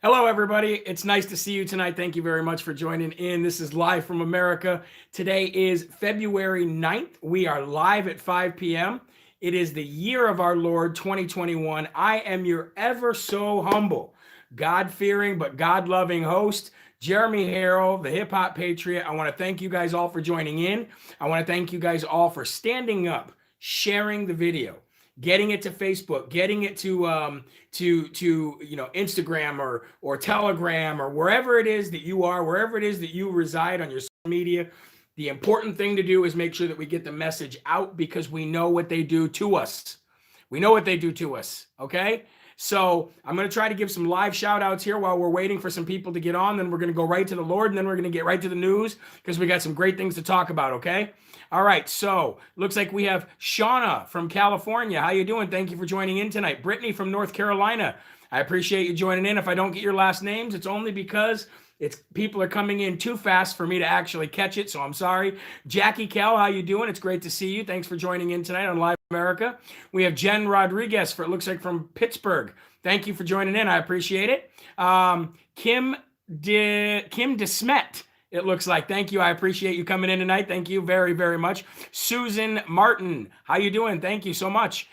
Hello, everybody. It's nice to see you tonight. Thank you very much for joining in. This is Live from America. Today is February 9th. We are live at 5 p.m. It is the year of our Lord 2021. I am your ever so humble, God-fearing, but God-loving host, Jeremy Herrell, the hip hop patriot. I want to thank you guys all for joining in. I want to thank you guys all for standing up, sharing the video, getting it to Facebook, getting it to Instagram or Telegram or wherever it is that you are, wherever it is that you reside on your social media. The important thing to do is make sure that we get the message out because we know what they do to us. We know what they do to us. Okay. So I'm going to try to give some live shout outs here while we're waiting for some people to get on. Then we're going to go right to the Lord, and then we're going to get right to the news because we got some great things to talk about. Okay. All right. So looks like we have Shauna from California. How you doing? Thank you for joining in tonight. Brittany from North Carolina. I appreciate you joining in. If I don't get your last names, it's only because people are coming in too fast for me to actually catch it, so I'm sorry. Jackie Kell, how you doing? It's great to see you. Thanks for joining in tonight on Live America. We have Jen Rodriguez, it looks like from Pittsburgh. Thank you for joining in. I appreciate it. Kim DeSmet, it looks like. Thank you. I appreciate you coming in tonight. Thank you very, very much. Susan Martin, how you doing? Thank you so much.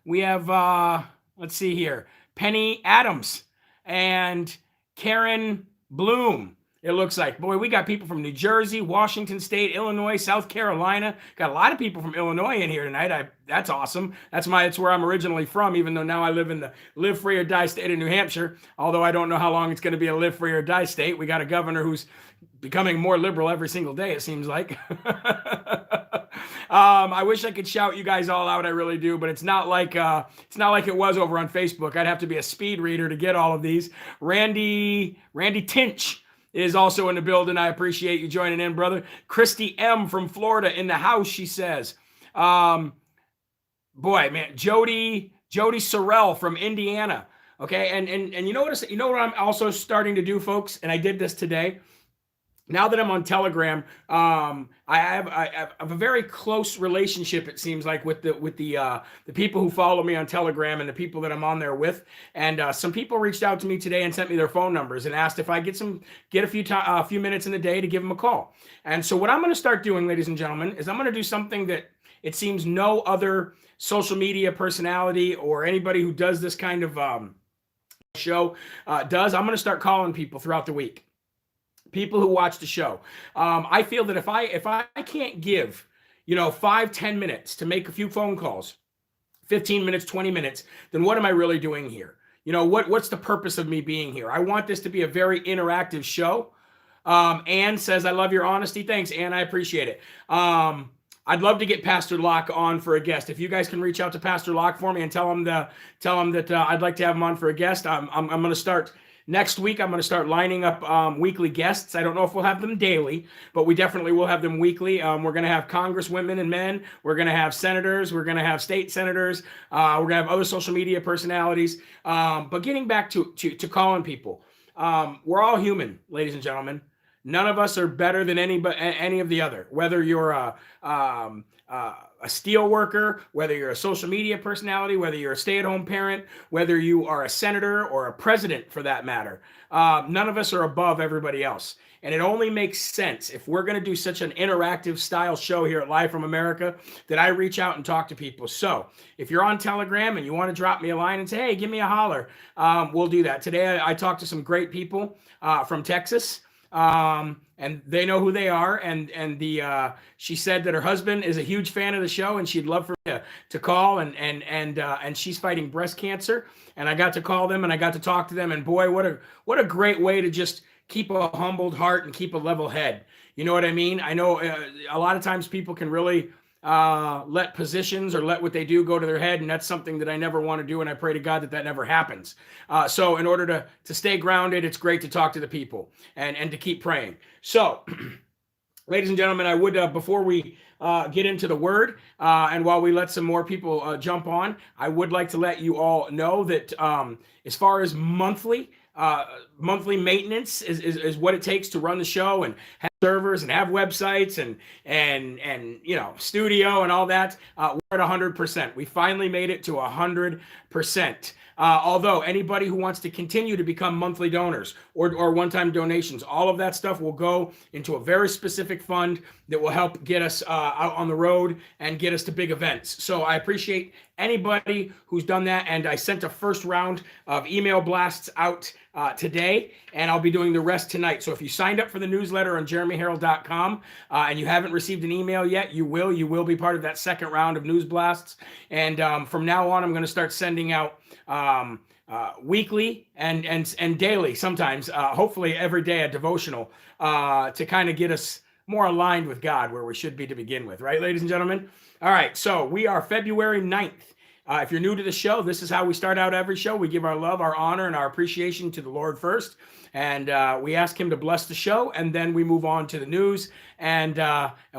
We have, let's see here, Penny Adams and Karen Bloom. It looks like, boy, we got people from New Jersey, Washington State, Illinois, South Carolina. Got a lot of people from Illinois in here tonight. That's awesome. That's where I'm originally from, even though now I live in the live free or die state of New Hampshire. Although I don't know how long it's going to be a live free or die state. We got a governor who's becoming more liberal every single day, it seems like. I wish I could shout you guys all out. I really do, but it's not like it was over on Facebook. I'd have to be a speed reader to get all of these. Randy Tinch is also in the building. I appreciate you joining in, brother. Christy M from Florida in the house, she says. Boy, man, Jody Sorrell from Indiana. Okay, and you know what I'm also starting to do, folks, and I did this today. Now that I'm on Telegram, I have a very close relationship, it seems like, with the people who follow me on Telegram and the people that I'm on there with. And some people reached out to me today and sent me their phone numbers and asked if I get a few minutes in the day to give them a call. And so what I'm going to start doing, ladies and gentlemen, is I'm going to do something that it seems no other social media personality or anybody who does this kind of show does. I'm going to start calling people throughout the week. People who watch the show. I feel that if I can't give, 5-10 minutes to make a few phone calls, 15 minutes, 20 minutes, then what am I really doing here? What's the purpose of me being here? I want this to be a very interactive show. Ann says, I love your honesty. Thanks, Ann. I appreciate it. I'd love to get Pastor Locke on for a guest. If you guys can reach out to Pastor Locke for me and tell him that I'd like to have him on for a guest. I'm going to start. Next week, I'm going to start lining up weekly guests. I don't know if we'll have them daily, but we definitely will have them weekly. We're going to have congresswomen and men. We're going to have senators. We're going to have state senators. We're going to have other social media personalities. But getting back to calling people, we're all human, ladies and gentlemen. None of us are better than any of the other. Whether you're a steel worker, whether you're a social media personality, whether you're a stay-at-home parent, whether you are a senator or a president for that matter, none of us are above everybody else. And it only makes sense if we're going to do such an interactive style show here at Live from America that I reach out and talk to people. So if you're on Telegram and you want to drop me a line and say, hey, give me a holler, we'll do that. Today I talked to some great people from Texas. And they know who they are. And she said that her husband is a huge fan of the show and she'd love for me to call and she's fighting breast cancer. And I got to call them and I got to talk to them, and boy, what a great way to just keep a humbled heart and keep a level head. You know what I mean? I know a lot of times people can really let positions or let what they do go to their head, and that's something that I never want to do, and I pray to God that never happens. So in order to stay grounded, it's great to talk to the people and to keep praying. So ladies and gentlemen, I would before we get into the word and while we let some more people jump on, I would like to let you all know that as far as monthly maintenance is what it takes to run the show and servers and have websites and studio and all that. We're at 100%. We finally made it to 100%. Although anybody who wants to continue to become monthly donors or one-time donations, all of that stuff will go into a very specific fund that will help get us out on the road and get us to big events. So I appreciate anybody who's done that. And I sent a first round of email blasts out today, and I'll be doing the rest tonight. So if you signed up for the newsletter on jeremyherrell.com and you haven't received an email yet, you will be part of that second round of news blasts. And from now on, I'm going to start sending out weekly and daily, sometimes, hopefully every day, a devotional to kind of get us more aligned with God, where we should be to begin with, right, ladies and gentlemen? All right, so we are February 9th. If you're new to the show, this is how we start out every show. We give our love, our honor, and our appreciation to the Lord first, and we ask him to bless the show, and then we move on to the news, and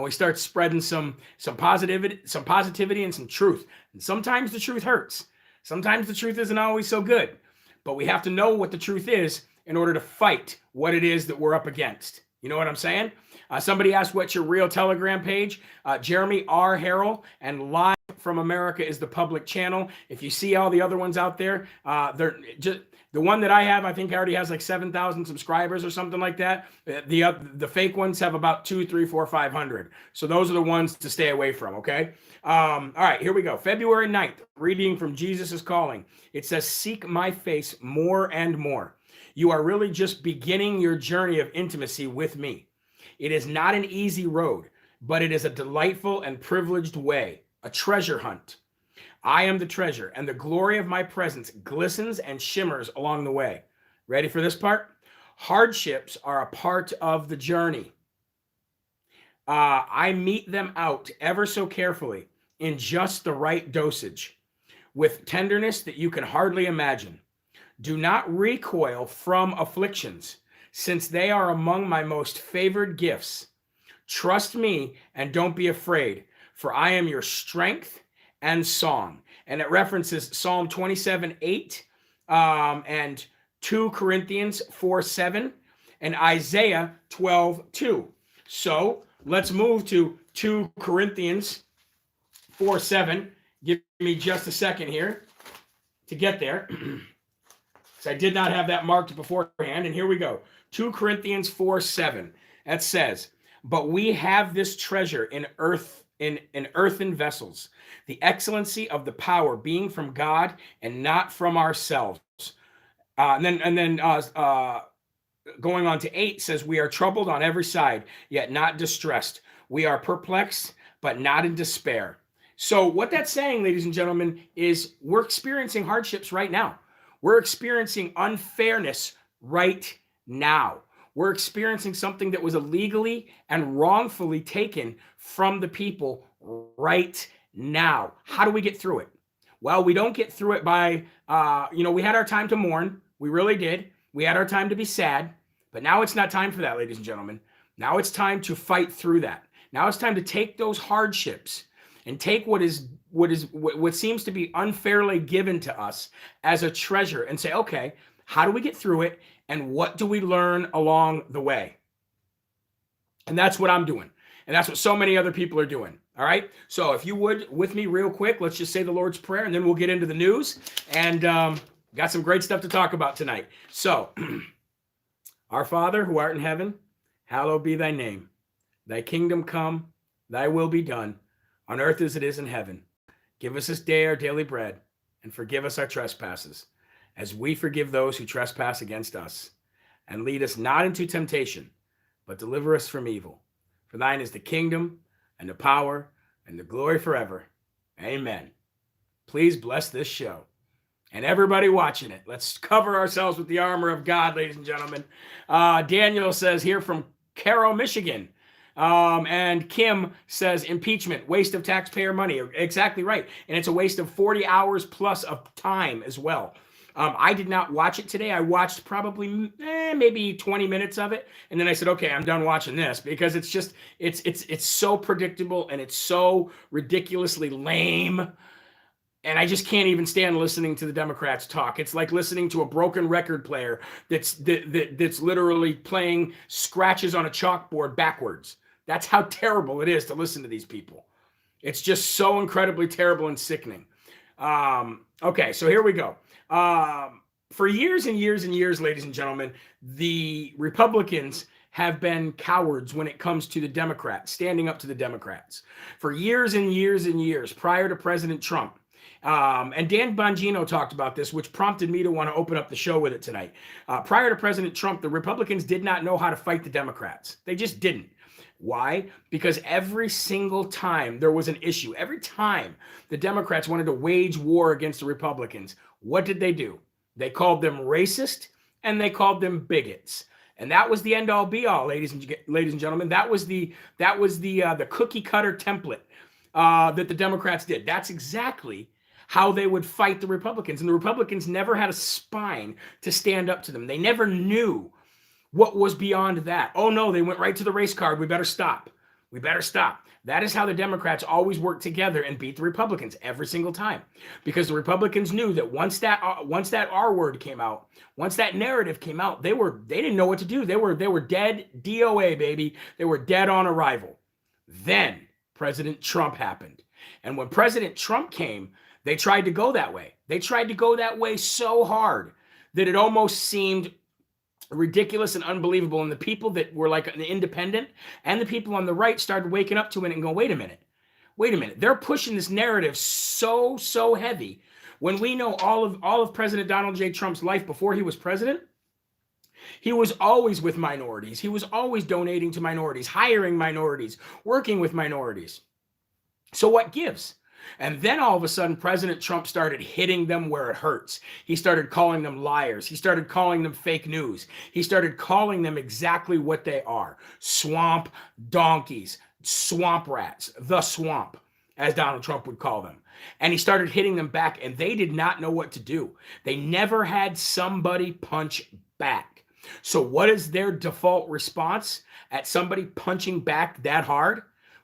we start spreading some positivity and some truth. And sometimes the truth hurts. Sometimes the truth isn't always so good, but we have to know what the truth is in order to fight what it is that we're up against. You know what I'm saying? Somebody asked, what's your real Telegram page? Jeremy R. Herrell, and Live from America is the public channel. If you see all the other ones out there, they're just the one that I have, I think already has like 7,000 subscribers or something like that. The fake ones have about 200, 300, 400, 500. So those are the ones to stay away from, okay? All right, here we go. February 9th, reading from Jesus is Calling. It says, seek my face more and more. You are really just beginning your journey of intimacy with me. It is not an easy road, but it is a delightful and privileged way, a treasure hunt. I am the treasure, and the glory of my presence glistens and shimmers along the way. Ready for this part? Hardships are a part of the journey. I meet them out ever so carefully in just the right dosage, with tenderness that you can hardly imagine. Do not recoil from afflictions, since they are among my most favored gifts. Trust me and don't be afraid, for I am your strength and song. And it references Psalm 27:8 and 2 Corinthians 4:7 and Isaiah 12:2. So let's move to 2 Corinthians 4:7. Give me just a second here to get there. So I did not have that marked beforehand. And here we go. 2 Corinthians 4:7. That says, but we have this treasure in earthen vessels, the excellency of the power being from God and not from ourselves. And then going on to 8 says, we are troubled on every side, yet not distressed. We are perplexed, but not in despair. So what that's saying, ladies and gentlemen, is we're experiencing hardships right now. We're experiencing unfairness right now. We're experiencing something that was illegally and wrongfully taken from the people right now. How do we get through it? Well, we don't get through it by, we had our time to mourn. We really did. We had our time to be sad. But now it's not time for that, ladies and gentlemen. Now it's time to fight through that. Now it's time to take those hardships and take what seems to be unfairly given to us as a treasure and say, okay, how do we get through it? And what do we learn along the way? And that's what I'm doing. And that's what so many other people are doing. All right. So if you would, with me real quick, let's just say the Lord's Prayer, and then we'll get into the news. And got some great stuff to talk about tonight. So, our Father, who art in heaven, hallowed be thy name. Thy kingdom come, thy will be done, on earth as it is in heaven. Give us this day our daily bread, and forgive us our trespasses, as we forgive those who trespass against us. And lead us not into temptation, but deliver us from evil. For thine is the kingdom, and the power, and the glory forever. Amen. Please bless this show. And everybody watching it, let's cover ourselves with the armor of God, ladies and gentlemen. Daniel says here from Cairo, Michigan. And Kim says impeachment, waste of taxpayer money. Exactly right. And it's a waste of 40 hours plus of time as well. I did not watch it today. I watched probably maybe 20 minutes of it. And then I said, okay, I'm done watching this, because it's just, it's so predictable and it's so ridiculously lame. And I just can't even stand listening to the Democrats talk. It's like listening to a broken record player that's literally playing scratches on a chalkboard backwards. That's how terrible it is to listen to these people. It's just so incredibly terrible and sickening. Okay, so here we go. For years and years and years, ladies and gentlemen, the Republicans have been cowards when it comes to the Democrats, standing up to the Democrats. For years and years and years, prior to President Trump, and Dan Bongino talked about this, which prompted me to want to open up the show with it tonight. Prior to President Trump, the Republicans did not know how to fight the Democrats. They just didn't. Why? Because every single time there was an issue, every time the Democrats wanted to wage war against the Republicans, what did they do? They called them racist and they called them bigots. And that was the end all be all, ladies and gentlemen. That was the cookie cutter template that the Democrats did. That's exactly how they would fight the Republicans. And the Republicans never had a spine to stand up to them. They never knew what was beyond that. Oh no, they went right to the race card. We better stop. We better stop. That is how the Democrats always worked together and beat the Republicans every single time. Because the Republicans knew that once that R word came out, once that narrative came out, they didn't know what to do. They were dead DOA, baby. They were dead on arrival. Then President Trump happened. And when President Trump came, they tried to go that way. They tried to go that way so hard that it almost seemed ridiculous and unbelievable. And the people that were like an independent and the people on the right started waking up to it and go, wait a minute. They're pushing this narrative so heavy when we know all of President Donald J. Trump's life before he was president. He was always with minorities. He was always donating to minorities, hiring minorities, working with minorities. So what gives? And then all of a sudden, President Trump started hitting them where it hurts. He started calling them liars. He started calling them fake news. He started calling them exactly what they are: swamp donkeys, swamp rats, the swamp, as Donald Trump would call them. And he started hitting them back, and they did not know what to do. They never had somebody punch back. So what is their default response at somebody punching back that hard?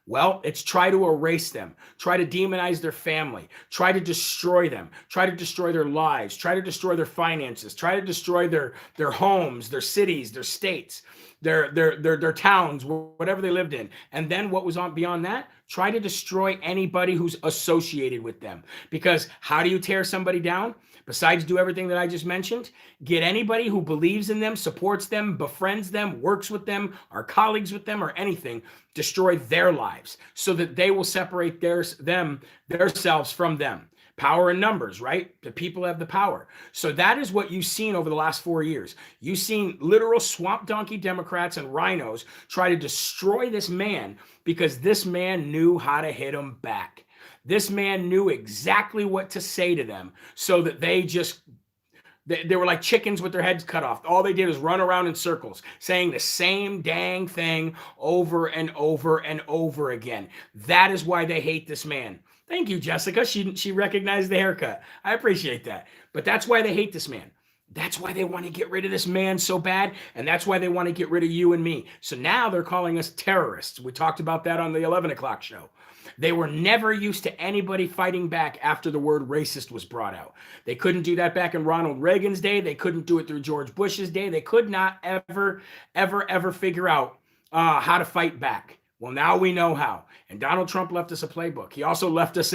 Well, it's try to erase them, try to demonize their family, try to destroy them, try to destroy their lives, try to destroy their finances, try to destroy their homes, their cities, their states, their towns, whatever they lived in. And then what was on beyond that? Try to destroy anybody who's associated with them. Because how do you tear somebody down? Besides do everything that I just mentioned, get anybody who believes in them, supports them, befriends them, works with them, are colleagues with them, or anything, destroy their lives so that they will separate themselves from them. Power in numbers, right? The people have the power. So that is what you've seen over the last 4 years. You've seen literal swamp donkey Democrats and rhinos try to destroy this man because this man knew how to hit them back. This man knew exactly what to say to them so that they were like chickens with their heads cut off. All they did was run around in circles, saying the same dang thing over and over and over again. That is why they hate this man. Thank you, Jessica. She recognized the haircut. I appreciate that. But that's why they hate this man. That's why they want to get rid of this man so bad, and that's why they want to get rid of you and me. So now they're calling us terrorists. We talked about that on the 11 o'clock show. They were never used to anybody fighting back after the word racist was brought out. They couldn't do that back in Ronald Reagan's day. They couldn't do it through George Bush's day. They could not ever figure out how to fight back. Well, now we know how. And Donald Trump left us a playbook. He also left us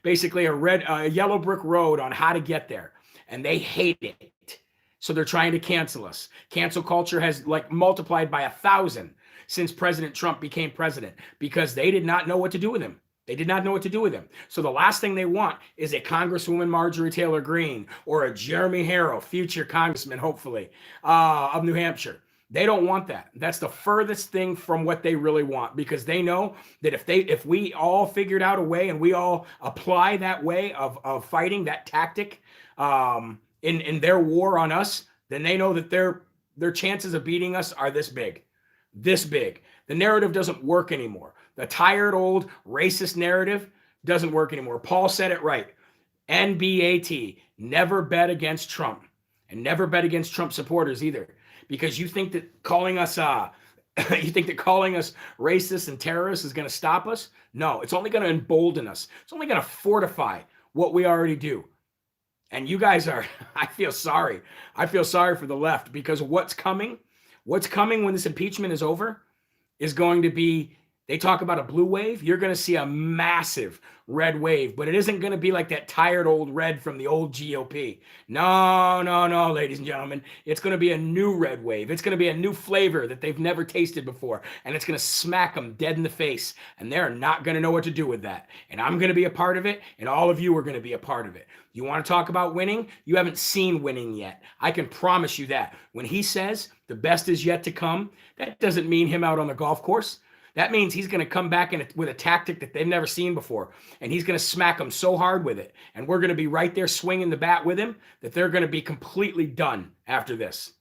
basically a yellow brick road on how to get there. And they hate it. So they're trying to cancel us. Cancel culture has multiplied by 1,000 since President Trump became president because they did not know what to do with him. They did not know what to do with him. So the last thing they want is a Congresswoman Marjorie Taylor Greene or a Jeremy Herrell, future congressman, hopefully, of New Hampshire. They don't want that. That's the furthest thing from what they really want because they know that if we all figured out a way and we all apply that way of fighting, that tactic in their war on us, then they know that their chances of beating us are this big. This big. The narrative doesn't work anymore. The tired old racist narrative doesn't work anymore. Paul said it right. NBAT, never bet against Trump, and never bet against Trump supporters either, because you think that calling us racist and terrorists is going to stop us? No, it's only going to embolden us. It's only going to fortify what we already do. And you guys are, I feel sorry. I feel sorry for the left, because what's coming when this impeachment is over is going to be, they talk about a blue wave. You're going to see a massive red wave, but it isn't going to be like that tired old red from the old GOP. No, no, no, ladies and gentlemen. It's going to be a new red wave. It's going to be a new flavor that they've never tasted before, and it's going to smack them dead in the face, and they're not going to know what to do with that. And I'm going to be a part of it, and all of you are going to be a part of it. You want to talk about winning? You haven't seen winning yet. I can promise you that. When he says the best is yet to come, that doesn't mean him out on the golf course. That means he's going to come back with a tactic that they've never seen before, and he's going to smack them so hard with it, and we're going to be right there swinging the bat with him, that they're going to be completely done after this.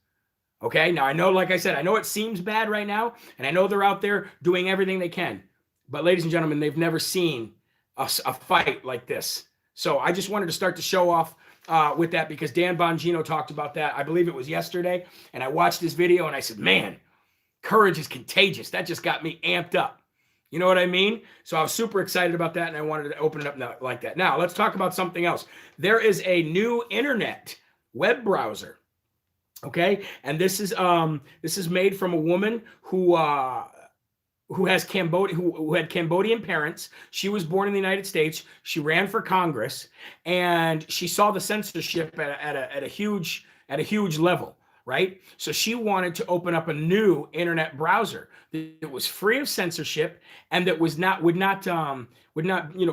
Okay? Now, I know, like I said, I know it seems bad right now, and I know they're out there doing everything they can, but ladies and gentlemen, they've never seen a fight like this. So I just wanted to start to show off with that, because Dan Bongino talked about that. I believe it was yesterday, and I watched this video, and I said, man, courage is contagious. That just got me amped up. You know what I mean? So I was super excited about that, and I wanted to open it up like that. Now, let's talk about something else. There is a new internet web browser, okay? And this is made from a woman who has who had Cambodian parents. She was born in the United States. She ran for Congress, and she saw the censorship at a huge level. Right? So she wanted to open up a new internet browser that was free of censorship, and that would not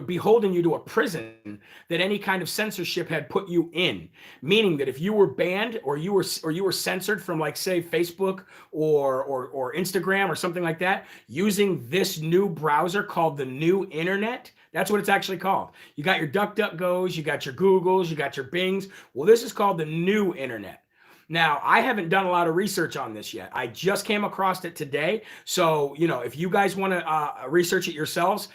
be holding you to a prison that any kind of censorship had put you in. Meaning that if you were banned or you were censored from, like, say, Facebook or Instagram or something like that, using this new browser called the New Internet. That's what it's actually called. You got your DuckDuckGos, you got your Googles, you got your Bings. Well, this is called the New Internet. Now, I haven't done a lot of research on this yet. I just came across it today. So, if you guys want to research it yourselves,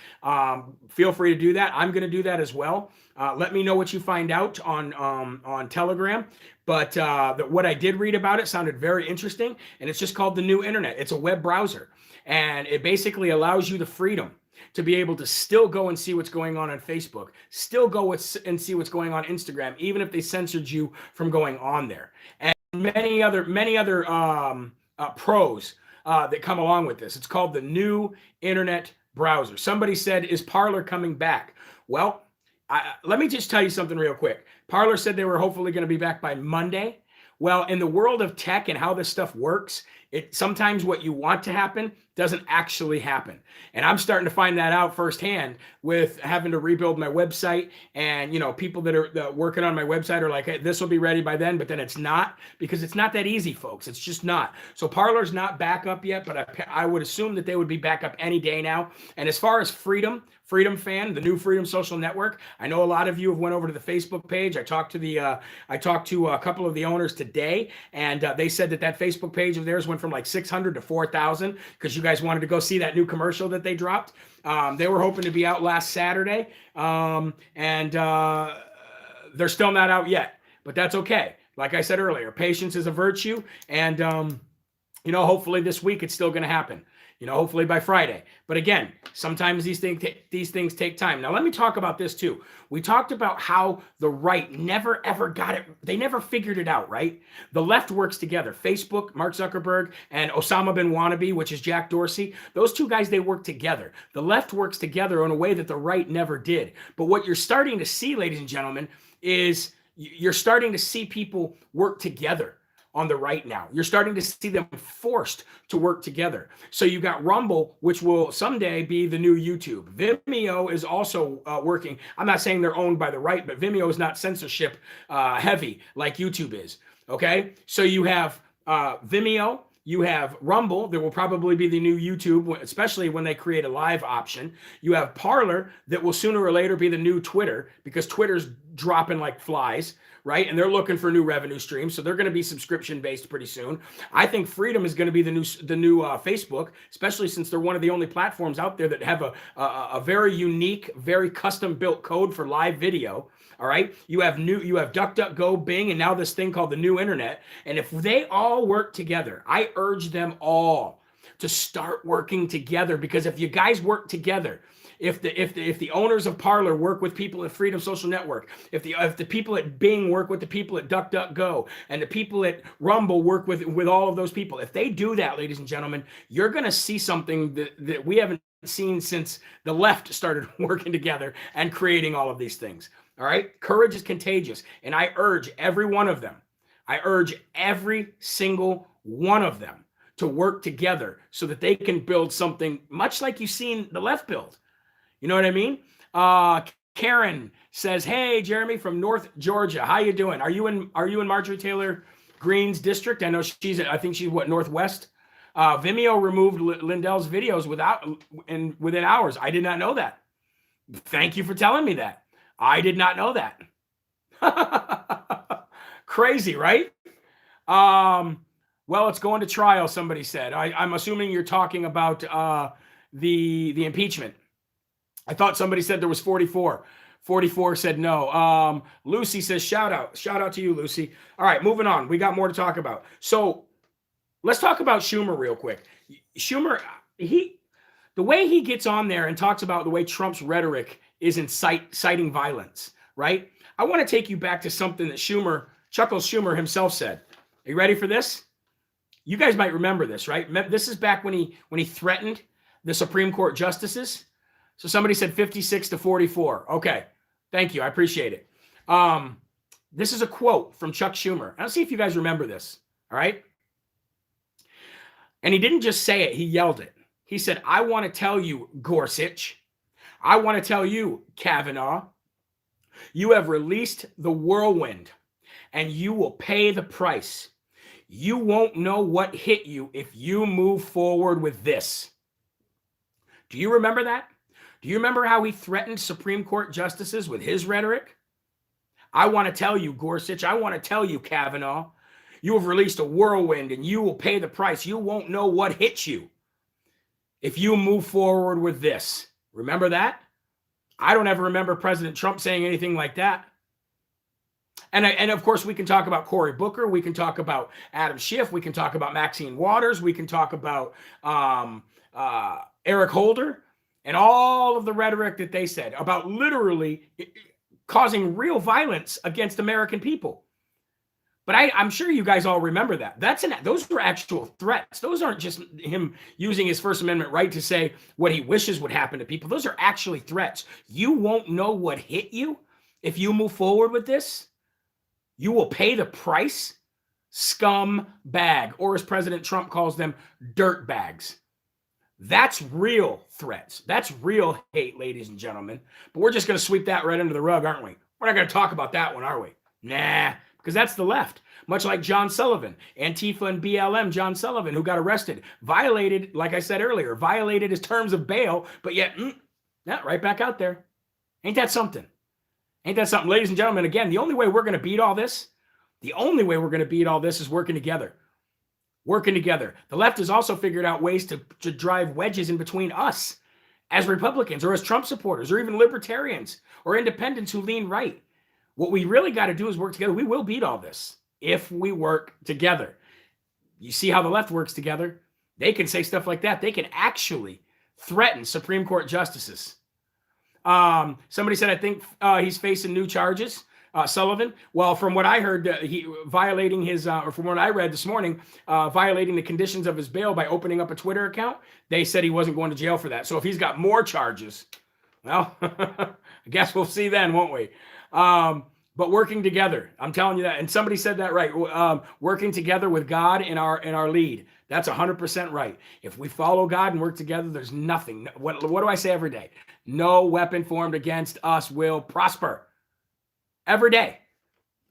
feel free to do that. I'm going to do that as well. Let me know what you find out on Telegram. But what I did read about it sounded very interesting, and it's just called the New Internet. It's a web browser, and it basically allows you the freedom to be able to still go and see what's going on Facebook, still go and see what's going on Instagram, even if they censored you from going on there. And many other pros that come along with this. It's called the New Internet Browser. Somebody said, is Parler coming back? Well, let me just tell you something real quick. Parler said they were hopefully going to be back by Monday. Well, in the world of tech and how this stuff works, sometimes what you want to happen doesn't actually happen. And I'm starting to find that out firsthand with having to rebuild my website. And, people that are working on my website are like, hey, this will be ready by then, but then it's not, because it's not that easy, folks. It's just not. So Parler's not back up yet, but I would assume that they would be back up any day now. And as far as Freedom Fan, the new Freedom Social Network, I know a lot of you have went over to the Facebook page. I talked to a couple of the owners today, and they said that Facebook page of theirs went from like 600 to 4,000, because you guys wanted to go see that new commercial that they dropped. They were hoping to be out last Saturday, and they're still not out yet, but that's okay. Like I said earlier, patience is a virtue, and hopefully this week it's still going to happen. Hopefully by Friday. But again, sometimes these things take time. Now, let me talk about this too. We talked about how the right never, ever got it. They never figured it out, right? The left works together. Facebook, Mark Zuckerberg, and Osama bin Wannabe, which is Jack Dorsey. Those two guys, they work together. The left works together in a way that the right never did. But what you're starting to see, ladies and gentlemen, is you're starting to see people work together on the right now. You're starting to see them forced to work together. So you got Rumble, which will someday be the new YouTube. Vimeo is also working. I'm not saying they're owned by the right, but Vimeo is not censorship heavy like YouTube is. Okay? So you have Vimeo, you have Rumble, that will probably be the new YouTube, especially when they create a live option. You have Parler, that will sooner or later be the new Twitter, because Twitter's dropping like flies, right? And they're looking for new revenue streams, so they're going to be subscription-based pretty soon. I think Freedom is going to be the new Facebook, especially since they're one of the only platforms out there that have a very unique, very custom-built code for live video. All right, you have DuckDuckGo, Bing, and now this thing called the New Internet. And if they all work together, I urge them all to start working together, because if you guys work together, if the owners of Parler work with people at Freedom Social Network, if the people at Bing work with the people at DuckDuckGo, and the people at Rumble work with all of those people, if they do that, ladies and gentlemen, you're going to see something that we haven't seen since the left started working together and creating all of these things. All right, courage is contagious, and I urge every one of them. I urge every single one of them to work together so that they can build something much like you've seen the left build. You know what I mean? Karen says, "Hey, Jeremy from North Georgia, how you doing? Are you in Marjorie Taylor Greene's district? I know I think she's what, Northwest." Vimeo removed Lindell's videos within hours. I did not know that. Thank you for telling me that. I did not know that. Crazy, right? Well, it's going to trial, somebody said. I'm assuming you're talking about the impeachment. I thought somebody said there was 44. 44 said no. Lucy says, shout out to you, Lucy. All right, moving on. We got more to talk about. So let's talk about Schumer real quick. Schumer, the way he gets on there and talks about the way Trump's rhetoric is inciting violence, right? I want to take you back to something that Chuckles Schumer himself said. Are you ready for this? You guys might remember this, right? This is back when he threatened the Supreme Court justices. So somebody said 56 to 44. Okay, thank you. I appreciate it. This is a quote from Chuck Schumer. I'll see if you guys remember this, all right? And he didn't just say it, he yelled it. He said, "I want to tell you, Gorsuch, I want to tell you, Kavanaugh, you have released the whirlwind and you will pay the price. You won't know what hit you if you move forward with this." Do you remember that? Do you remember how he threatened Supreme Court justices with his rhetoric? "I want to tell you, Gorsuch, I want to tell you, Kavanaugh, you have released a whirlwind and you will pay the price. You won't know what hit you if you move forward with this." Remember that? I don't ever remember President Trump saying anything like that. And of course, we can talk about Cory Booker. We can talk about Adam Schiff. We can talk about Maxine Waters. We can talk about Eric Holder and all of the rhetoric that they said about literally causing real violence against American people. But I'm sure you guys all remember that. Those were actual threats. Those aren't just him using his First Amendment right to say what he wishes would happen to people. Those are actually threats. You won't know what hit you if you move forward with this. You will pay the price, scumbag, or as President Trump calls them, dirt bags. That's real threats. That's real hate, ladies and gentlemen. But we're just going to sweep that right under the rug, aren't we? We're not going to talk about that one, are we? Nah, because that's the left. Much like John Sullivan, Antifa and BLM John Sullivan, who got arrested, violated, like I said earlier, violated his terms of bail, but yet, right back out there. Ain't that something? Ain't that something? Ladies and gentlemen, again, the only way we're going to beat all this is working together. Working together. The left has also figured out ways to drive wedges in between us as Republicans or as Trump supporters or even libertarians or independents who lean right. What we really got to do is work together. We will beat all this if we work together. You see how the left works together? They can say stuff like that. They can actually threaten Supreme Court justices. Somebody said, I think he's facing new charges, Sullivan. Well, from what I heard, he violating his, or from what I read this morning, violating the conditions of his bail by opening up a Twitter account. They said he wasn't going to jail for that. So if he's got more charges, well, I guess we'll see then, won't we? But working together, I'm telling you that. And somebody said that right. Working together with God in our lead. That's 100% right. If we follow God and work together, there's nothing. What do I say every day? No weapon formed against us will prosper. Every day.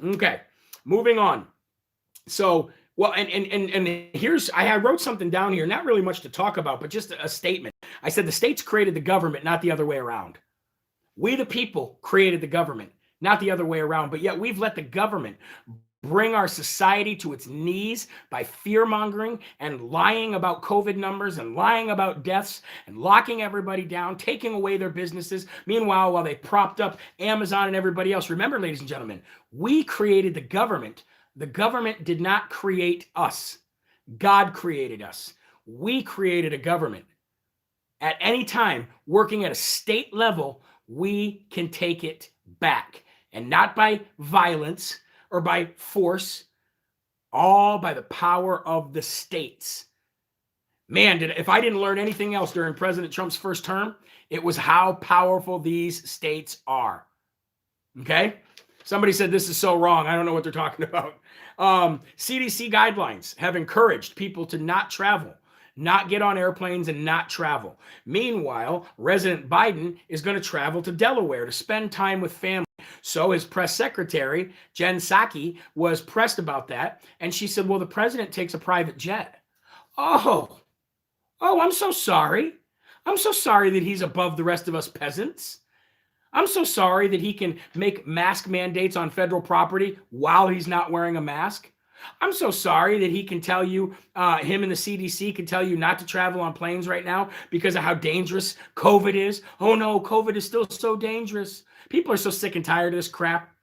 Okay, moving on. So, well, and here's, I wrote something down here, not really much to talk about, but just a statement. I said the states created the government, not the other way around. We, the people, created the government, not the other way around. But yet we've let the government bring our society to its knees by fear-mongering and lying about COVID numbers and lying about deaths and locking everybody down, taking away their businesses. Meanwhile, while they propped up Amazon and everybody else, remember, ladies and gentlemen, we created the government. The government did not create us. God created us. We created a government. at any time, working at a state level, we can take it back. And not by violence or by force, all by the power of the states. Man, if I didn't learn anything else during President Trump's first term, it was how powerful these states are. Okay? Somebody said this is so wrong. I don't know what they're talking about. CDC guidelines have encouraged people to not travel, not get on airplanes, and not travel. Meanwhile, President Biden is going to travel to Delaware to spend time with family. So his press secretary, Jen Psaki, was pressed about that. And she said, well, the president takes a private jet. Oh, I'm so sorry. I'm so sorry that he's above the rest of us peasants. I'm so sorry that he can make mask mandates on federal property while he's not wearing a mask. I'm so sorry that he can tell you, him and the CDC can tell you not to travel on planes right now because of how dangerous COVID is. Oh no, COVID is still so dangerous. People are so sick and tired of this crap.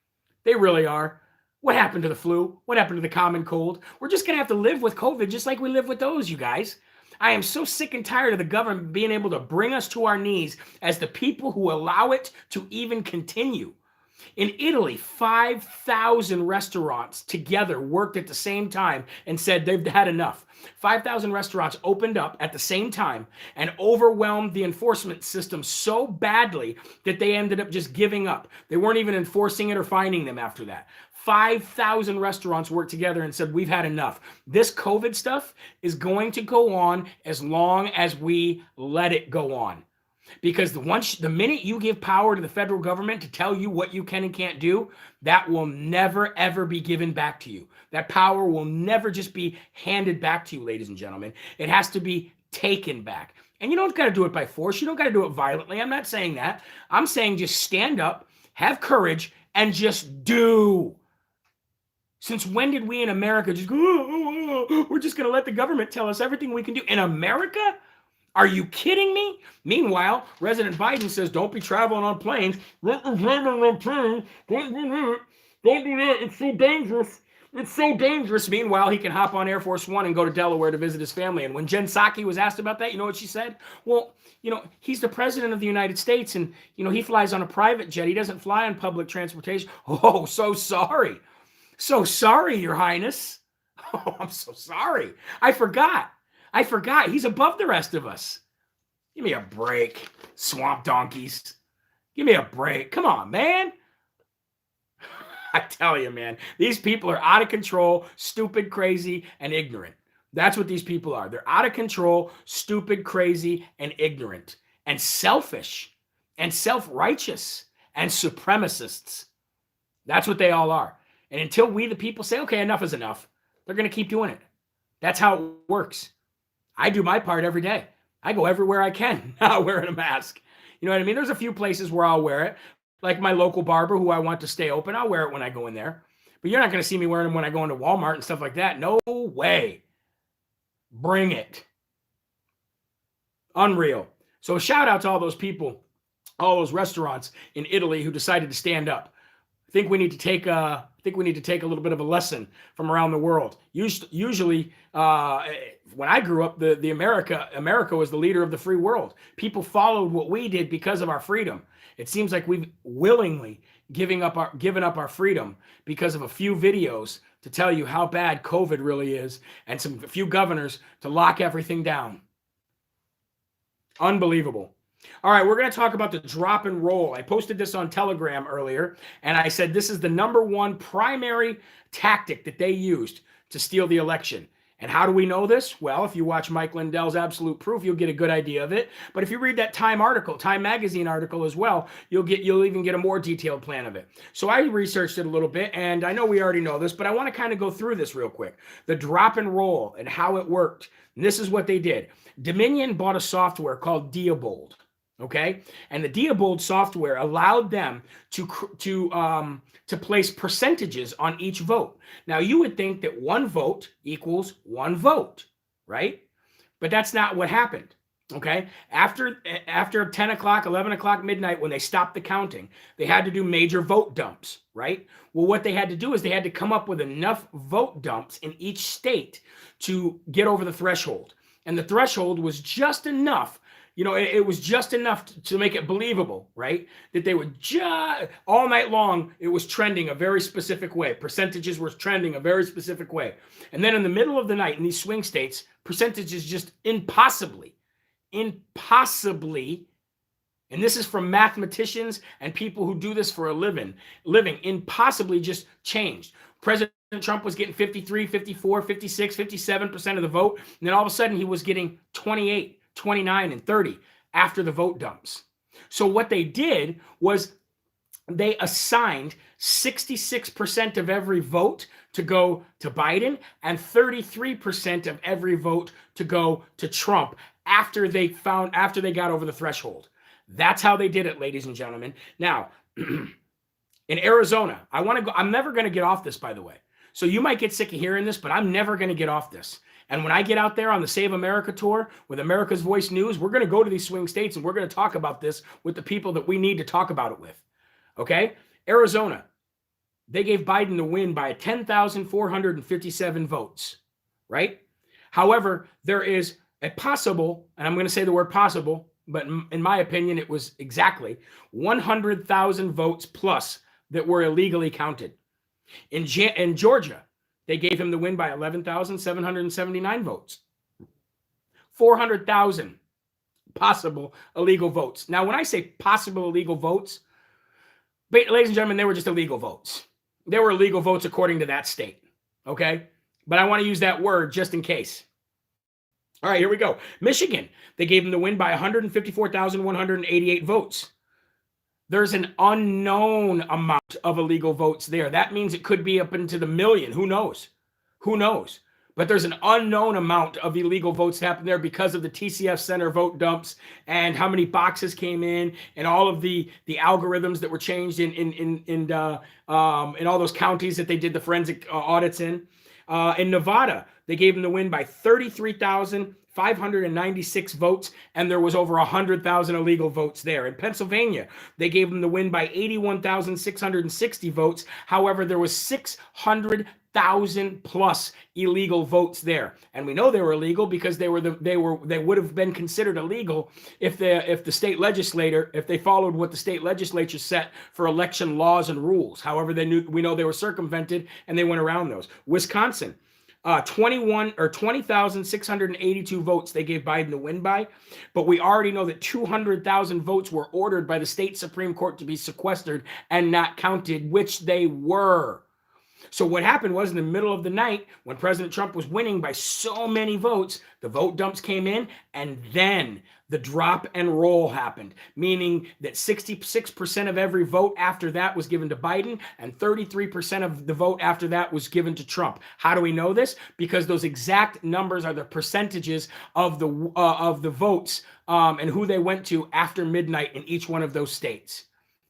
They really are. What happened to the flu? What happened to the common cold? We're just going to have to live with COVID just like we live with those, you guys. I am so sick and tired of the government being able to bring us to our knees as the people who allow it to even continue. In Italy, 5,000 restaurants together worked at the same time and said they've had enough. 5,000 restaurants opened up at the same time and overwhelmed the enforcement system so badly that they ended up just giving up. They weren't even enforcing it or finding them after that. 5,000 restaurants worked together and said, we've had enough. This COVID stuff is going to go on as long as we let it go on. Because the minute you give power to the federal government to tell you what you can and can't do, that will never, ever be given back to you. That power will never just be handed back to you, ladies and gentlemen. It has to be taken back. And you don't got to do it by force. You don't got to do it violently. I'm not saying that. I'm saying just stand up, have courage, and just do. Since when did we in America just go, we're just going to let the government tell us everything we can do? In America? Are you kidding me? Meanwhile, President Biden says, don't be traveling on planes. Don't do that. It's so dangerous. It's so dangerous. Meanwhile, he can hop on Air Force One and go to Delaware to visit his family. And when Jen Psaki was asked about that, you know what she said? Well, he's the president of the United States, and, he flies on a private jet. He doesn't fly on public transportation. Oh, so sorry. So sorry, Your Highness. Oh, I'm so sorry. I forgot. He's above the rest of us. Give me a break, swamp donkeys. Give me a break. Come on, man. I tell you, man, these people are out of control, stupid, crazy, and ignorant. That's what these people are. They're out of control, stupid, crazy, and ignorant, and selfish, and self-righteous, and supremacists. That's what they all are. And until we, the people, say, okay, enough is enough, they're going to keep doing it. That's how it works. I do my part every day. I go everywhere I can not wearing a mask. You know what I mean? There's a few places where I'll wear it, like my local barber who I want to stay open. I'll wear it when I go in there. But you're not going to see me wearing them when I go into Walmart and stuff like that. No way. Bring it. Unreal. So a shout out to all those people, all those restaurants in Italy who decided to stand up. I think we need to take a little bit of a lesson from around the world. Usually, when I grew up, the America was the leader of the free world. People followed what we did because of our freedom. It seems like we've willingly given up our freedom because of a few videos to tell you how bad COVID really is, and a few governors to lock everything down. Unbelievable. All right, we're going to talk about the drop and roll. I posted this on Telegram earlier, and I said this is the #1 primary tactic that they used to steal the election. And how do we know this? Well, if you watch Mike Lindell's Absolute Proof, you'll get a good idea of it. But if you read that Time Magazine article as well, you'll even get a more detailed plan of it. So I researched it a little bit, and I know we already know this, but I want to kind of go through this real quick. The drop and roll and how it worked. And this is what they did. Dominion bought a software called Diabold. Okay, and the Diabold software allowed them to place percentages on each vote. Now, you would think that one vote equals one vote, right? But that's not what happened. Okay, after 10 o'clock, 11 o'clock, midnight, when they stopped the counting, they had to do major vote dumps, right? Well, what they had to do is they had to come up with enough vote dumps in each state to get over the threshold. And the threshold was just enough it was just enough to make it believable, right? That they would just all night long, it was trending a very specific way. Percentages were trending a very specific way. And then in the middle of the night in these swing states, percentages just impossibly, and this is from mathematicians and people who do this for a living, impossibly just changed. President Trump was getting 53, 54, 56, 57% of the vote. And then all of a sudden he was getting 28, 29, and 30 after the vote dumps. So what they did was they assigned 66% of every vote to go to Biden and 33% of every vote to go to Trump after they got over the threshold. That's how they did it, ladies and gentlemen. Now, in Arizona, I'm never going to get off this, by the way. So you might get sick of hearing this, but I'm never going to get off this. And when I get out there on the Save America tour with America's Voice News, we're going to go to these swing states and we're going to talk about this with the people that we need to talk about it with. Okay? Arizona, they gave Biden the win by 10,457 votes, right? However, there is a possible, and I'm going to say the word possible, but in my opinion, it was exactly 100,000 votes plus that were illegally counted. In Georgia, they gave him the win by 11,779 votes. 400,000 possible illegal votes. Now, when I say possible illegal votes, ladies and gentlemen, they were just illegal votes. They were illegal votes according to that state, okay? But I want to use that word just in case. All right, here we go. Michigan, they gave him the win by 154,188 votes. There's an unknown amount of illegal votes there. That means it could be up into the million. Who knows? Who knows? But there's an unknown amount of illegal votes that happened there because of the TCF Center vote dumps and how many boxes came in and all of the algorithms that were changed in all those counties that they did the forensic audits in. In Nevada, they gave him the win by 33,596 votes, and there was over 100,000 illegal votes there. In Pennsylvania, they gave him the win by 81,660 votes. However, there was 600,000 plus illegal votes there, and we know they were illegal because they would have been considered illegal if the state legislature, if they followed what the state legislature set for election laws and rules. However, we know they were circumvented and they went around those. Wisconsin, 20,682 votes they gave Biden the win by, but we already know that 200,000 votes were ordered by the state Supreme Court to be sequestered and not counted, which they were. So what happened was in the middle of the night, when President Trump was winning by so many votes, the vote dumps came in, and then the drop and roll happened, meaning that 66% of every vote after that was given to Biden, and 33% of the vote after that was given to Trump. How do we know this? Because those exact numbers are the percentages of the votes and who they went to after midnight in each one of those states.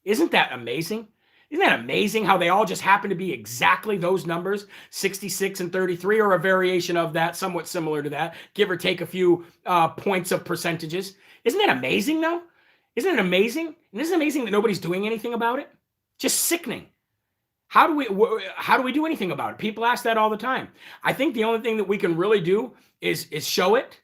Isn't that amazing? Isn't that amazing how they all just happen to be exactly those numbers, 66 and 33, or a variation of that, somewhat similar to that, give or take a few points of percentages? Isn't that amazing, though? Isn't it amazing? And isn't it amazing that nobody's doing anything about it? Just sickening. How do we do anything about it? People ask that all the time. I think the only thing that we can really do is show it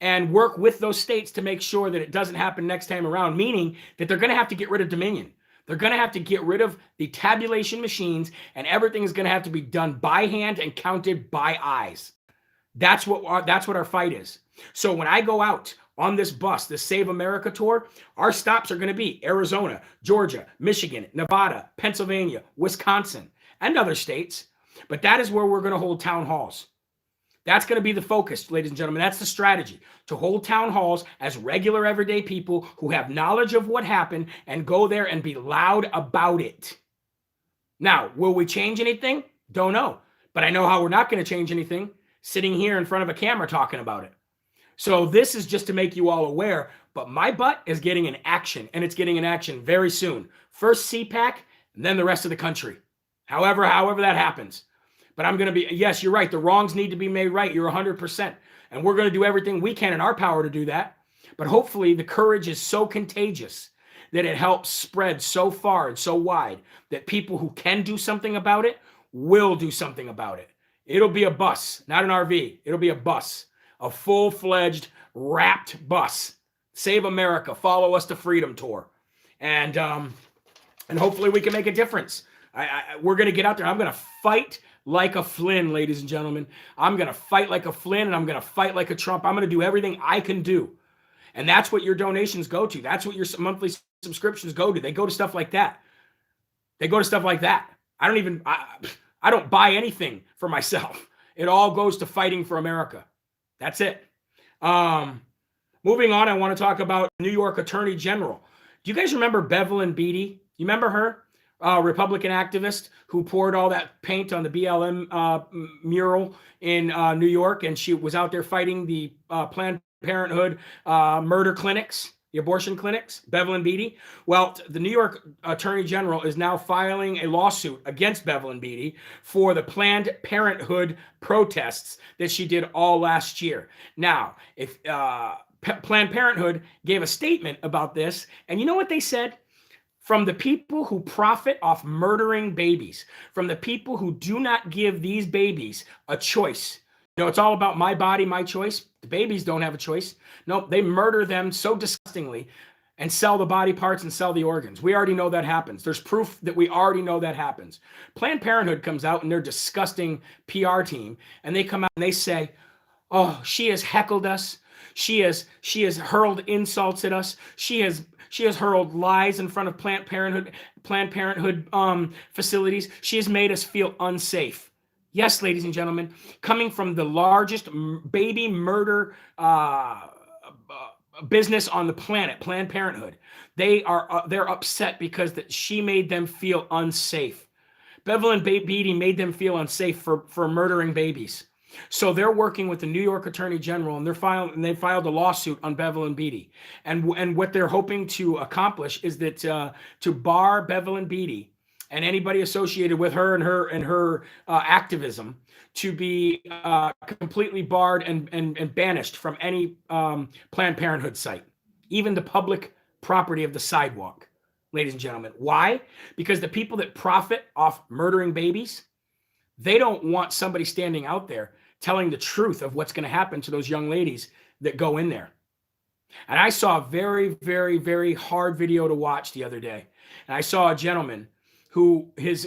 and work with those states to make sure that it doesn't happen next time around, meaning that they're going to have to get rid of Dominion. They're going to have to get rid of the tabulation machines, and everything is going to have to be done by hand and counted by eyes. That's what our fight is. So when I go out on this bus, this Save America tour, our stops are going to be Arizona, Georgia, Michigan, Nevada, Pennsylvania, Wisconsin, and other states. But that is where we're going to hold town halls. That's going to be the focus, ladies and gentlemen. That's the strategy, to hold town halls as regular, everyday people who have knowledge of what happened and go there and be loud about it. Now, will we change anything? Don't know. But I know how we're not going to change anything, sitting here in front of a camera talking about it. So this is just to make you all aware, but my butt is getting an action, and it's getting an action very soon. First CPAC, and then the rest of the country. However that happens. But I'm going to be, yes, you're right. The wrongs need to be made right. You're 100%. And we're going to do everything we can in our power to do that. But hopefully the courage is so contagious that it helps spread so far and so wide that people who can do something about it will do something about it. It'll be a bus, not an RV. It'll be a bus, a full-fledged, wrapped bus. Save America. Follow us to Freedom Tour. And hopefully we can make a difference. We're going to get out there. I'm going to fight like a Flynn, ladies and gentlemen. I'm going to fight like a Flynn, and I'm going to fight like a Trump. I'm going to do everything I can do. And that's what your donations go to. That's what your monthly subscriptions go to. They go to stuff like that. They go to stuff like that. I don't buy anything for myself. It all goes to fighting for America. That's it. Moving on, I want to talk about New York Attorney General. Do you guys remember Bevelyn Beatty? You remember her? Republican activist who poured all that paint on the BLM mural in New York, and she was out there fighting the Planned Parenthood murder clinics, the abortion clinics, Bevelyn Beatty. Well, the New York Attorney General is now filing a lawsuit against Bevelyn Beatty for the Planned Parenthood protests that she did all last year. Now, if Planned Parenthood gave a statement about this, and you know what they said? From the people who profit off murdering babies, from the people who do not give these babies a choice. You know, it's all about my body, my choice. The babies don't have a choice. No, they murder them so disgustingly and sell the body parts and sell the organs. We already know that happens. There's proof that we already know that happens. Planned Parenthood comes out and their disgusting PR team, and they come out and they say, oh, she has heckled us. She has hurled insults at us. She has hurled lies in front of Planned Parenthood facilities. She has made us feel unsafe. Yes, ladies and gentlemen, coming from the largest baby murder business on the planet, Planned Parenthood, they're upset because she made them feel unsafe. Bevelyn Beatty made them feel unsafe for murdering babies. So they're working with the New York Attorney General, and they filed a lawsuit on Bevelyn Beatty. And what they're hoping to accomplish is that to bar Bevelyn Beatty and anybody associated with her and her activism to be completely barred and banished from any Planned Parenthood site, even the public property of the sidewalk, ladies and gentlemen. Why? Because the people that profit off murdering babies, they don't want somebody standing out there telling the truth of what's going to happen to those young ladies that go in there. And I saw a very, very, very hard video to watch the other day. And I saw a gentleman who his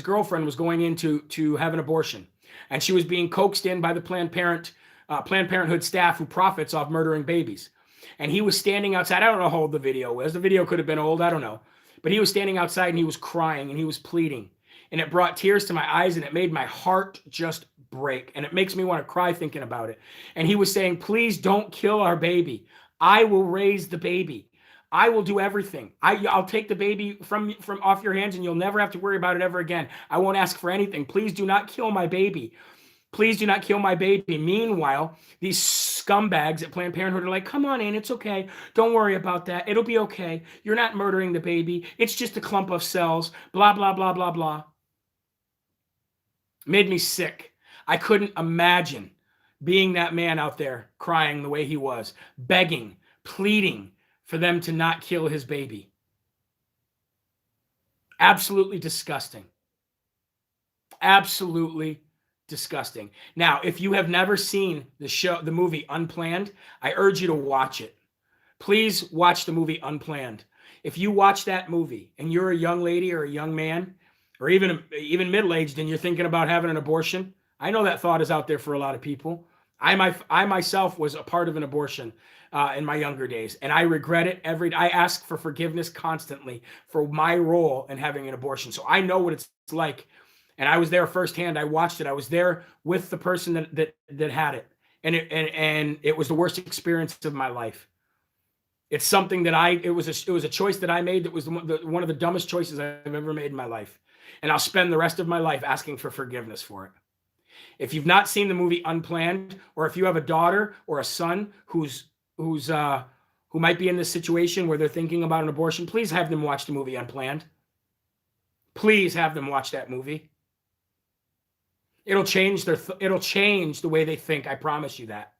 girlfriend was going in to have an abortion, and she was being coaxed in by the Planned Parenthood staff who profits off murdering babies. And he was standing outside. I don't know how old the video was. The video could have been old. I don't know. But he was standing outside and he was crying and he was pleading. And it brought tears to my eyes, and it made my heart just break. And it makes me want to cry thinking about it. And he was saying, please don't kill our baby. I will raise the baby. I will do everything. I'll take the baby from off your hands, and you'll never have to worry about it ever again. I won't ask for anything. Please do not kill my baby. Please do not kill my baby. Meanwhile, these scumbags at Planned Parenthood are like, come on in, it's okay. Don't worry about that. It'll be okay. You're not murdering the baby. It's just a clump of cells. Blah, blah, blah, blah, blah. Made me sick. I couldn't imagine being that man out there crying the way he was, begging, pleading for them to not kill his baby. Absolutely disgusting. Absolutely disgusting. Now, if you have never seen the movie Unplanned, I urge you to watch it. Please watch the movie Unplanned. If you watch that movie and you're a young lady or a young man, or even middle-aged, and you're thinking about having an abortion, I know that thought is out there for a lot of people. I myself was a part of an abortion in my younger days, and I regret it I ask for forgiveness constantly for my role in having an abortion. So I know what it's like, and I was there firsthand. I watched it. I was there with the person that had it, and it was the worst experience of my life. It's something that it was a choice that I made that was one of the dumbest choices I've ever made in my life. And I'll spend the rest of my life asking for forgiveness for it. If you've not seen the movie Unplanned, or if you have a daughter or a son who might be in this situation where they're thinking about an abortion, please have them watch the movie Unplanned. Please have them watch that movie. It'll change the way they think. I promise you that.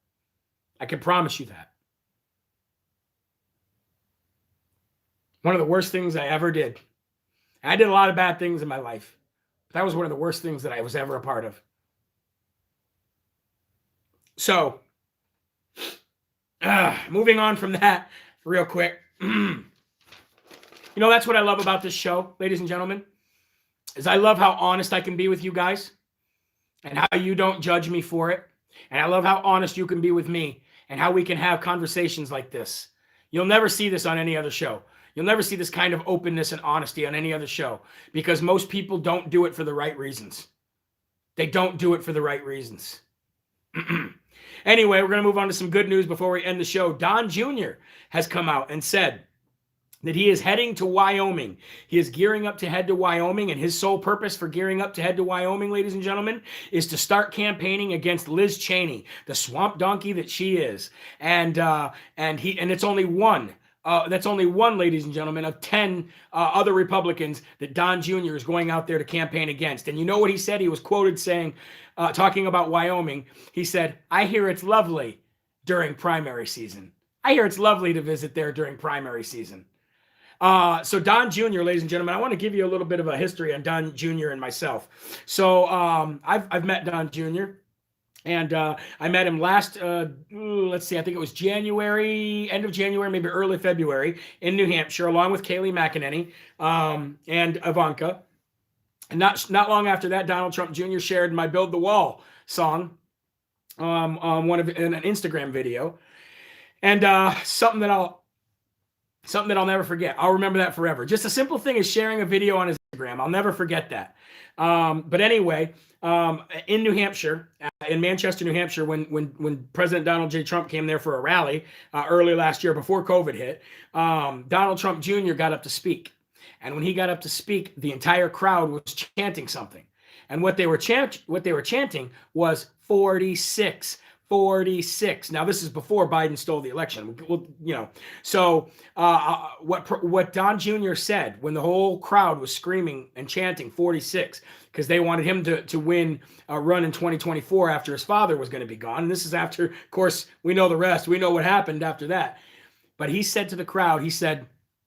I can promise you that. One of the worst things I ever did. I did a lot of bad things in my life. But that was one of the worst things that I was ever a part of. So, Moving on from that real quick. That's what I love about this show, ladies and gentlemen, is I love how honest I can be with you guys and how you don't judge me for it. And I love how honest you can be with me and how we can have conversations like this. You'll never see this on any other show. You'll never see this kind of openness and honesty on any other show because most people don't do it for the right reasons. They don't do it for the right reasons. Anyway, we're going to move on to some good news before we end the show. Don Jr. has come out and said that he is heading to Wyoming. He is gearing up to head to Wyoming, and his sole purpose for gearing up to head to Wyoming, ladies and gentlemen, is to start campaigning against Liz Cheney, the swamp donkey that she is. And it's only one. That's only one, ladies and gentlemen, of 10 other Republicans that Don Jr. is going out there to campaign against. And you know what he said? He was quoted saying, talking about Wyoming, he said, "I hear it's lovely during primary season. I hear it's lovely to visit there during primary season." So Don Jr., ladies and gentlemen, I want to give you a little bit of a history on Don Jr. and myself. So I've met Don Jr., and I met him last, let's see, I think it was January, end of January, maybe early February in New Hampshire, along with Kayleigh McEnany and Ivanka. And not long after that, Donald Trump Jr. shared my Build the Wall song in an Instagram video. And something that I'll never forget. I'll remember that forever. Just a simple thing is sharing a video on his Instagram. I'll never forget that. But anyway, in New Hampshire, in Manchester, New Hampshire, when President Donald J. Trump came there for a rally early last year before COVID hit, Donald Trump Jr. got up to speak. And when he got up to speak, the entire crowd was chanting something. And what they were chanting was 46. 46. Now, this is before Biden stole the election. So what Don Jr. said when the whole crowd was screaming and chanting 46 because they wanted him to win a run in 2024 after his father was going to be gone. And this is after, of course, we know the rest. We know what happened after that. But he said to the crowd, he said,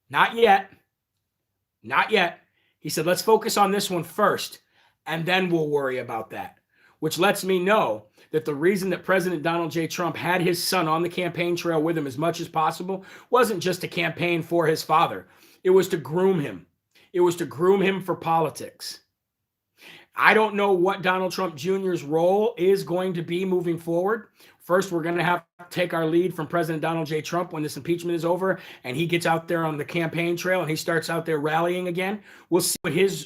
"Not yet. Not yet." He said, "Let's focus on this one first, and then we'll worry about that." Which lets me know that the reason that President Donald J. Trump had his son on the campaign trail with him as much as possible wasn't just to campaign for his father. It was to groom him. It was to groom him for politics. I don't know what Donald Trump Jr.'s role is going to be moving forward. First, we're going to have to take our lead from President Donald J. Trump when this impeachment is over and he gets out there on the campaign trail and he starts out there rallying again. We'll see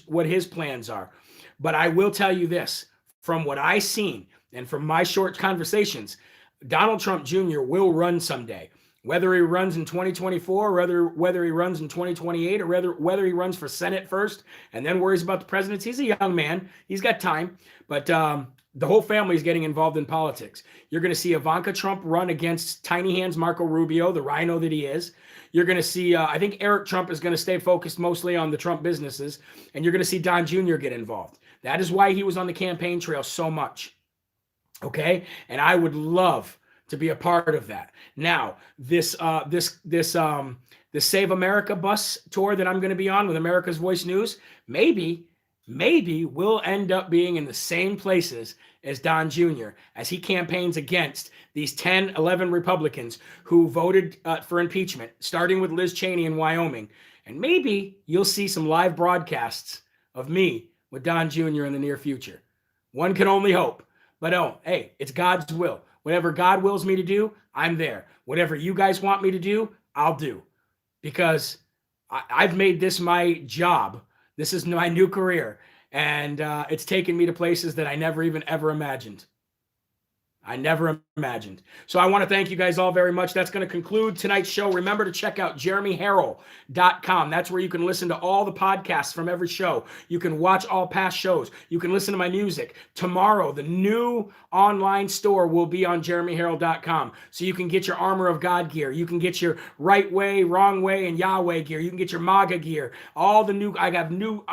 what his plans are. But I will tell you this, from what I've seen and from my short conversations, Donald Trump Jr. will run someday. Whether he runs in 2024, whether he runs in 2028, or whether he runs for Senate first and then worries about the presidency. He's a young man. He's got time. But the whole family is getting involved in politics. You're going to see Ivanka Trump run against Tiny Hands Marco Rubio, the rhino that he is. You're going to see, I think Eric Trump is going to stay focused mostly on the Trump businesses. And you're going to see Don Jr. get involved. That is why he was on the campaign trail so much. Okay? And I would love to be a part of that. Now, this Save America bus tour that I'm going to be on with America's Voice News, maybe we'll end up being in the same places as Don Jr. as he campaigns against these 10, 11 Republicans who voted for impeachment, starting with Liz Cheney in Wyoming. And maybe you'll see some live broadcasts of me with Don Jr. in the near future. One can only hope. But hey, it's God's will. Whatever God wills me to do, I'm there. Whatever you guys want me to do, I'll do. Because I've made this my job. This is my new career. And it's taken me to places that I never even ever imagined. I never imagined. So I want to thank you guys all very much. That's going to conclude tonight's show. Remember to check out JeremyHerrell.com. That's where you can listen to all the podcasts from every show. You can watch all past shows. You can listen to my music. Tomorrow, the new online store will be on JeremyHerrell.com. So you can get your Armor of God gear. You can get your Right Way, Wrong Way, and Yahweh gear. You can get your MAGA gear. All the new, I have new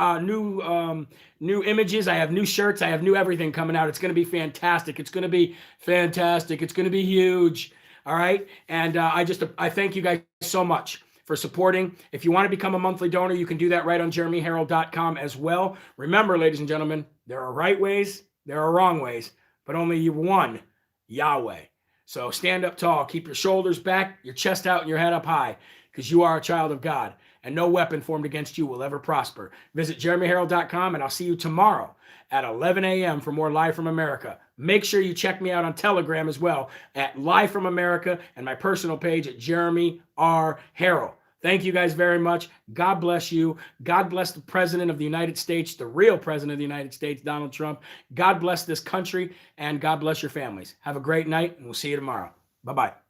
images. I have new shirts. I have new everything coming out. It's going to be fantastic. It's going to be fantastic. It's going to be huge. All right. And I thank you guys so much for supporting. If you want to become a monthly donor, you can do that right on JeremyHerrell.com as well. Remember, ladies and gentlemen, there are right ways, there are wrong ways, but only one Yahweh. So stand up tall, keep your shoulders back, your chest out, and your head up high, because you are a child of God, and no weapon formed against you will ever prosper. Visit jeremyherrell.com, and I'll see you tomorrow at 11 a.m. for more Live from America. Make sure you check me out on Telegram as well at Live from America, and my personal page at Jeremy R. Herrell. Thank you guys very much. God bless you. God bless the President of the United States, the real President of the United States, Donald Trump. God bless this country, and God bless your families. Have a great night, and we'll see you tomorrow. Bye-bye.